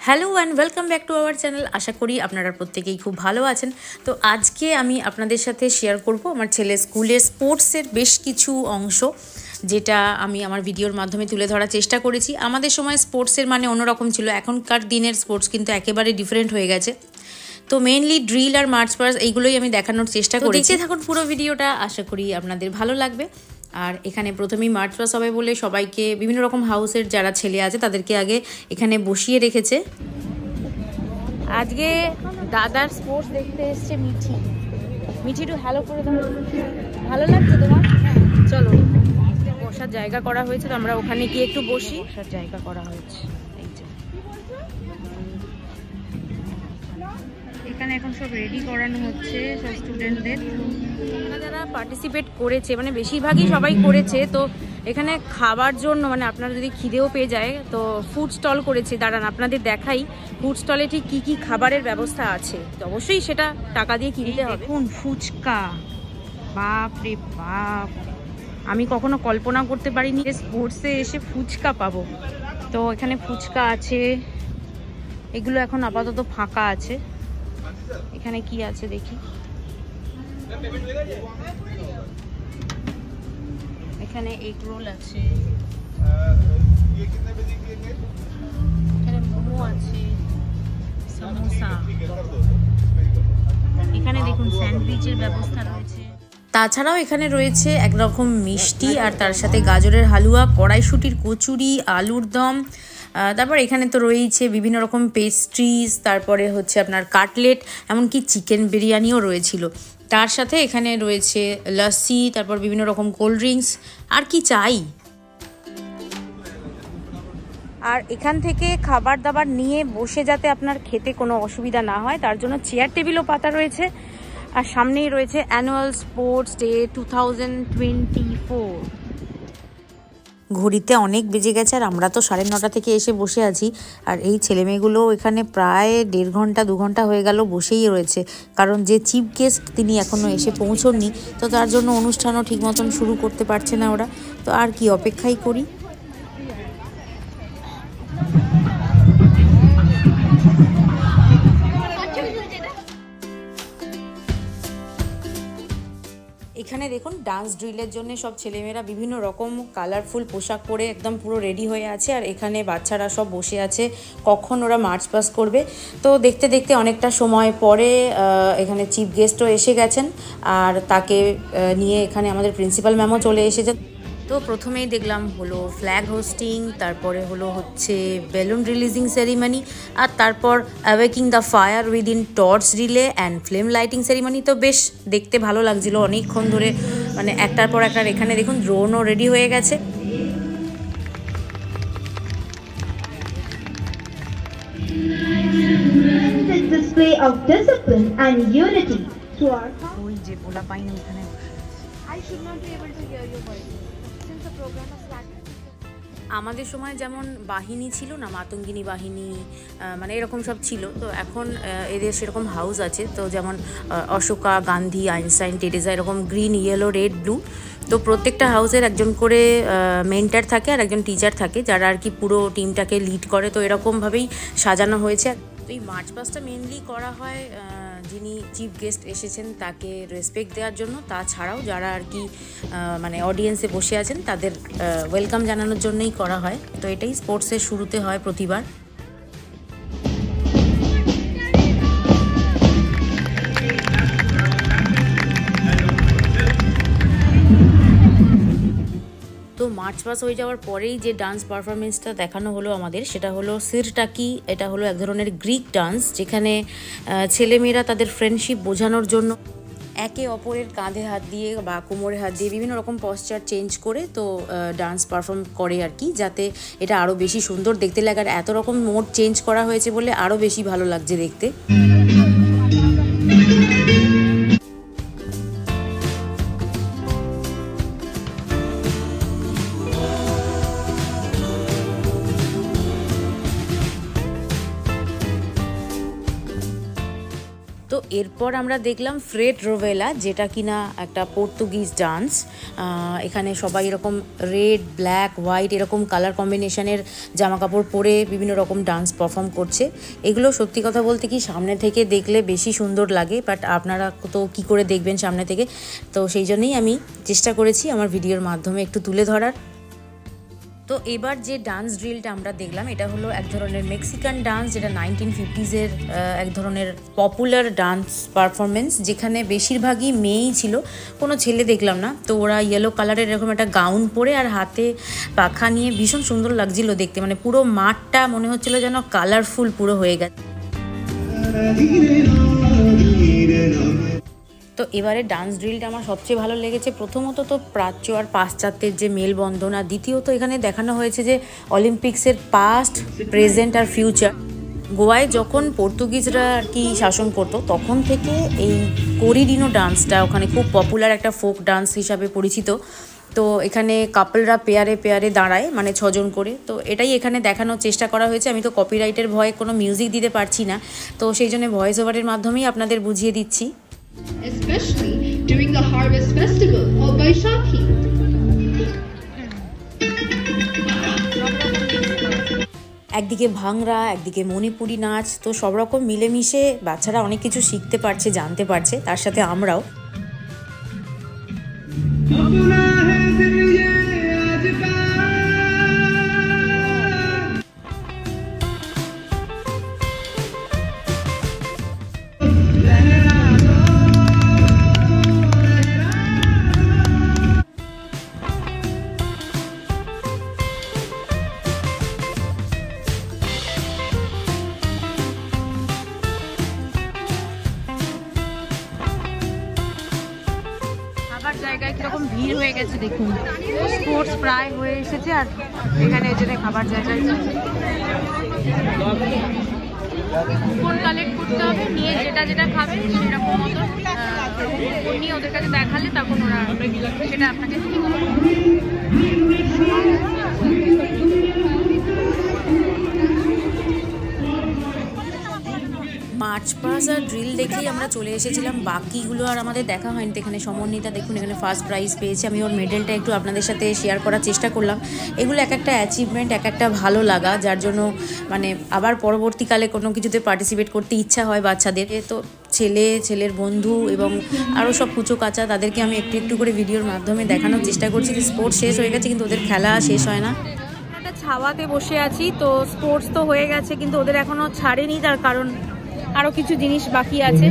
Hello and welcome back to our channel. আশা করি আপনারা প্রত্যেকেই খুব ভালো আছেন। তো আজকে আমি আপনাদের সাথে শেয়ার করব আমার ছেলে স্কুলের স্পোর্টসের বেশ কিছু অংশ, যেটা আমি আমার ভিডিওর মাধ্যমে তুলে ধরার চেষ্টা করেছি। আমাদের সময় স্পোর্টসের মানে অন্যরকম ছিল, এখনকার দিনের স্পোর্টস কিন্তু একেবারে ডিফারেন্ট হয়ে গেছে। তো মেইনলি ড্রিল আর মার্চ পাস এইগুলোই আমি দেখানোর চেষ্টা করেছি। দেখতে থাকুন পুরো ভিডিওটা, আশা করি আপনাদের ভালো লাগবে। আর এখানে প্রথমেই মার্চ পাস হবে বলে সবাইকে বিভিন্ন রকম হাউসের যারা ছেলে আছে তাদেরকে আগে এখানে বসিয়ে রেখেছে। আজকে দাদার স্পোর্টস দেখতে এসছে মিঠি। মিঠি একটু হ্যালো করে দাও। ভালো লাগছে তোমার? চলো, বসার জায়গা করা হয়েছে, তো আমরা ওখানে গিয়ে একটু বসি। বসার জায়গা করা হয়েছে এই যে এখানে, এখন সব রেডি করানো হচ্ছে সব স্টুডেন্টদের। যারা পার্টিসিপেট করেছে মানে বেশিরভাগই সবাই করেছে, তো এখানে খাবার জন্য মানে আপনারা যদি খিদেও পেয়ে যায় তো ফুড স্টল করেছে। দাঁড়ান আপনাদের দেখাই ফুড স্টলে ঠিক কী কী খাবারের ব্যবস্থা আছে। তো অবশ্যই সেটা টাকা দিয়ে কিনতে হবে। দেখুন ফুচকা, বাপ রে বাপ, আমি কখনো কল্পনা করতে পারিনি স্পোর্টসে এসে ফুচকা পাবো। তো এখানে ফুচকা আছে, এগুলো এখন আপাতত ফাঁকা আছে। এখানে কি আছে দেখি, এখানে এগ রোল আছে, এখানে মোমো আছে, সমোসা, এখানে দেখুন স্যান্ডউইচের ব্যবস্থা রয়েছে। তাছাড়াও এখানে রয়েছে একরকম মিষ্টি, আর তার সাথে গাজরের হালুয়া, কড়াইশুঁটির কচুরি, আলুর দম। তারপর এখানে তো রয়েছে বিভিন্ন রকম পেস্ট্রিজ, তারপরে হচ্ছে আপনার কাটলেট, এমনকি চিকেন বিরিয়ানিও রয়েছিল। তার সাথে এখানে রয়েছে লস্যি, তারপর বিভিন্ন রকম কোল্ড ড্রিঙ্কস, আর কি চাই। আর এখান থেকে খাবার দাবার নিয়ে বসে যাতে আপনার খেতে কোনো অসুবিধা না হয় তার জন্য চেয়ার টেবিলও পাতা রয়েছে। আর সামনেই রয়েছে অ্যানুয়াল স্পোর্টস ডে 2024। ঘড়িতে অনেক বেজে গেছে আর আমরা তো 9:30 থেকে এসে বসে আছি। আর এই ছেলেমেয়েগুলো এখানে প্রায় 1.5 ঘন্টা 2 ঘন্টা হয়ে গেল বসেই রয়েছে, কারণ যে চিফ গেস্ট তিনি এখনও এসে পৌঁছননি, তো তার জন্য অনুষ্ঠানও ঠিক মতন শুরু করতে পারছে না ওরা। তো আর কি, অপেক্ষাই করি। এখানে দেখুন ডান্স ড্রিলের জন্য সব ছেলেমেয়েরা বিভিন্ন রকম কালারফুল পোশাক পরে একদম পুরো রেডি হয়ে আছে। আর এখানে বাচ্চারা সব বসে আছে কখন ওরা মার্চ পাস করবে। তো দেখতে দেখতে অনেকটা সময় পরে এখানে চিফ গেস্টও এসে গেছেন, আর তাকে নিয়ে এখানে আমাদের প্রিন্সিপাল ম্যামও চলে এসেছেন। তো প্রথমেই দেখলাম হলো ফ্ল্যাগ হোস্টিং, তারপরে হলো হচ্ছে বেলুন রিলিজিং সেরিমনি, আর তারপর অ্যাওয়েকিং the fire within torch relay and flame lighting ceremony. তো বেশ দেখতে ভালো লাগছিল অনেকক্ষণ ধরে, মানে একটার পর একটা। এখানে দেখুন ড্রোনও রেডি হয়ে গেছে। Display of discipline and unity to our ওই যে পোলা পাইনি এখানে। I should not be able to hear your voice since the program has started. আমাদের সময় যেমন বাহিনী ছিল না, মাতঙ্গিনী বাহিনী, মানে এরকম সব ছিল। তো এখন এদের সেরকম হাউস আছে, তো যেমন অশোকা, গান্ধী, আইনস্টাইন, টেরেসা, এরকম গ্রিন, ইয়েলো, রেড, ব্লু। তো প্রত্যেকটা হাউসের একজন করে মেন্টার থাকে আর একজন টিচার থাকে, যারা আর কি পুরো টিমটাকে লিড করে। তো এরকমভাবেই সাজানো হয়েছে। তো এই মার্চ পাস্টটা মেনলি করা হয় যিনি চিফ গেস্ট এসেছেন তাকে রেসপেক্ট দেওয়ার জন্য। তাছাড়াও যারা আর কি মানে অডিয়েন্সে বসে আছেন তাদের ওয়েলকাম জানানোর জন্যই করা হয়। তো এটাই স্পোর্টসের শুরুতে হয় প্রতিবার। তো মার্চ পাস হয়ে যাওয়ার পরেই যে ডান্স পারফরমেন্সটা দেখানো হলো আমাদের, সেটা হলো সিরটাকি। এটা হলো এক ধরনের গ্রিক ডান্স, যেখানে ছেলেমেয়েরা তাদের ফ্রেন্ডশিপ বোঝানোর জন্য একে অপরের কাঁধে হাত দিয়ে বা কোমরে হাত দিয়ে বিভিন্ন রকম পশ্চার চেঞ্জ করে তো ডান্স পারফর্ম করে আর কি, যাতে এটা আরও বেশি সুন্দর দেখতে লাগে। আর এত রকম মোড চেঞ্জ করা হয়েছে বলে আরও বেশি ভালো লাগছে দেখতে। তো তো এরপর আমরা দেখলাম ফ্রেড রোভেলা, যেটা কিনা একটা পর্তুগিজ ডান্স। এখানে সবাই এরকম রেড, ব্ল্যাক, হোয়াইট এরকম কালার কম্বিনেশনের জামা কাপড় পরে বিভিন্ন রকম ডান্স পারফর্ম করছে। এগুলো সত্যি কথা বলতে কি সামনে থেকে দেখলে বেশি সুন্দর লাগে, বাট আপনারা তো কী করে দেখবেন সামনে থেকে, তো সেই জন্যই আমি চেষ্টা করেছি আমার ভিডিওর মাধ্যমে একটু তুলে ধরার। তো এবার যে ডান্স ড্রিলটা আমরা দেখলাম এটা হলো এক ধরনের মেক্সিকান ডান্স, যেটা 1950s-এর এক ধরনের পপুলার ডান্স পারফরমেন্স, যেখানে বেশিরভাগই মেয়েই ছিল, কোনো ছেলে দেখলাম না। তো ওরা ইয়েলো কালারের এরকম একটা গাউন পরে আর হাতে পাখা নিয়ে ভীষণ সুন্দর লাগছিল দেখতে, মানে পুরো মাঠটা মনে হচ্ছিল যেন কালারফুল পুরো হয়ে গেছে। তো এবারে ডান্স ড্রিলটা আমার সবচেয়ে ভালো লেগেছে। প্রথমত তো প্রাচ্য আর পাশ্চাত্যের যে মেলবন্ধন, আর দ্বিতীয়ত এখানে দেখানো হয়েছে যে অলিম্পিক্সের পাস্ট, প্রেজেন্ট আর ফিউচার। গোয়ায় যখন পর্তুগিজরা আর কি শাসন করতো তখন থেকে এই কোরিডিনো ডান্সটা ওখানে খুব পপুলার একটা ফোক ডান্স হিসাবে পরিচিত। তো এখানে কাপলরা পেয়ারে পেয়ারে দাঁড়ায়, মানে 6 জন করে। তো এটাই এখানে দেখানোর চেষ্টা করা হয়েছে। আমি তো কপিরাইটের ভয়ে কোনো মিউজিক দিতে পারছি না, তো সেই জন্য ভয়েস ওভারের মাধ্যমেই আপনাদের বুঝিয়ে দিচ্ছি। Especially during the harvest festival of Baishakhi. একদিকে ভাংরা, একদিকে মণিপুরি নাচ, তো সব রকম মিলেমিশে বাচ্চারা অনেক কিছু শিখতে পারছে, জানতে পারছে, তার সাথে আমরাও। জায়গায় কিরকম ভিড় হয়ে গেছে দেখুন, স্পোর্টস প্রায় হয়ে এসেছে, আর এখানে এসে খাবার জায়গায় কুপন কালেক্ট করতে হবে, নিয়ে যেটা যেটা খাবে সেরকম মতো নিয়ে ওদের কাছে দেখালে তখন ওরা সেটা আপনাকে মার্চ পাস আর ড্রিল দেখেই আমরা চলে এসেছিলাম, বাকিগুলো আর আমাদের দেখা হয়নি। এখানে সমন্বিতা দেখুন এখানে ফার্স্ট প্রাইজ পেয়েছে, আমি ওর মেডেলটা একটু আপনাদের সাথে শেয়ার করার চেষ্টা করলাম। এগুলো এক একটা অ্যাচিভমেন্ট, এক একটা ভালো লাগা, যার জন্য মানে আবার পরবর্তীকালে কোনো কিছুতে পার্টিসিপেট করতে ইচ্ছা হয় বাচ্চাদের। তো ছেলের বন্ধু এবং আরও সব কুচো কাচা তাদেরকে আমি একটু একটু করে ভিডিওর মাধ্যমে দেখানোর চেষ্টা করছি যে স্পোর্টস শেষ হয়ে গেছে কিন্তু ওদের খেলা শেষ হয় না। একটা ছাওয়াতে বসে আছি, তো স্পোর্টস তো হয়ে গেছে কিন্তু ওদের এখনও ছাড়েনি, তার কারণ আরও কিছু জিনিস বাকি আছে।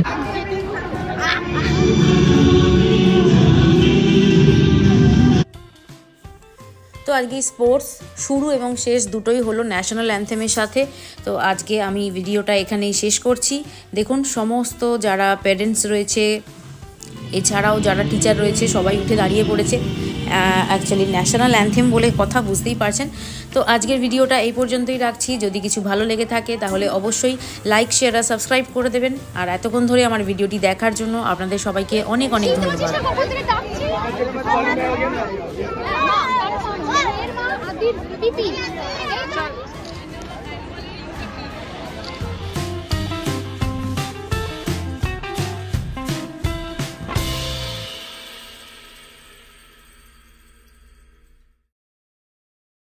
তো আজকে স্পোর্টস শুরু এবং শেষ দুটোই হলো ন্যাশনাল অ্যান্থেমের সাথে। তো আজকে আমি ভিডিওটা এখানেই শেষ করছি। দেখুন সমস্ত যারা প্যারেন্টস রয়েছে, এছাড়াও যারা টিচার রয়েছে, সবাই উঠে দাঁড়িয়ে পড়েছে। অ্যাকচুয়ালি ন্যাশনাল অ্যান্থেম বলে কথা বুঝতেই পারছেন। তো আজকের ভিডিওটা এই পর্যন্তই রাখছি। যদি কিছু ভালো লেগে থাকে তাহলে অবশ্যই লাইক, শেয়ার আর সাবস্ক্রাইব করে দেবেন। আর এতক্ষণ ধরে আমার ভিডিওটি দেখার জন্য আপনাদের সবাইকে অনেক অনেক ধন্যবাদ।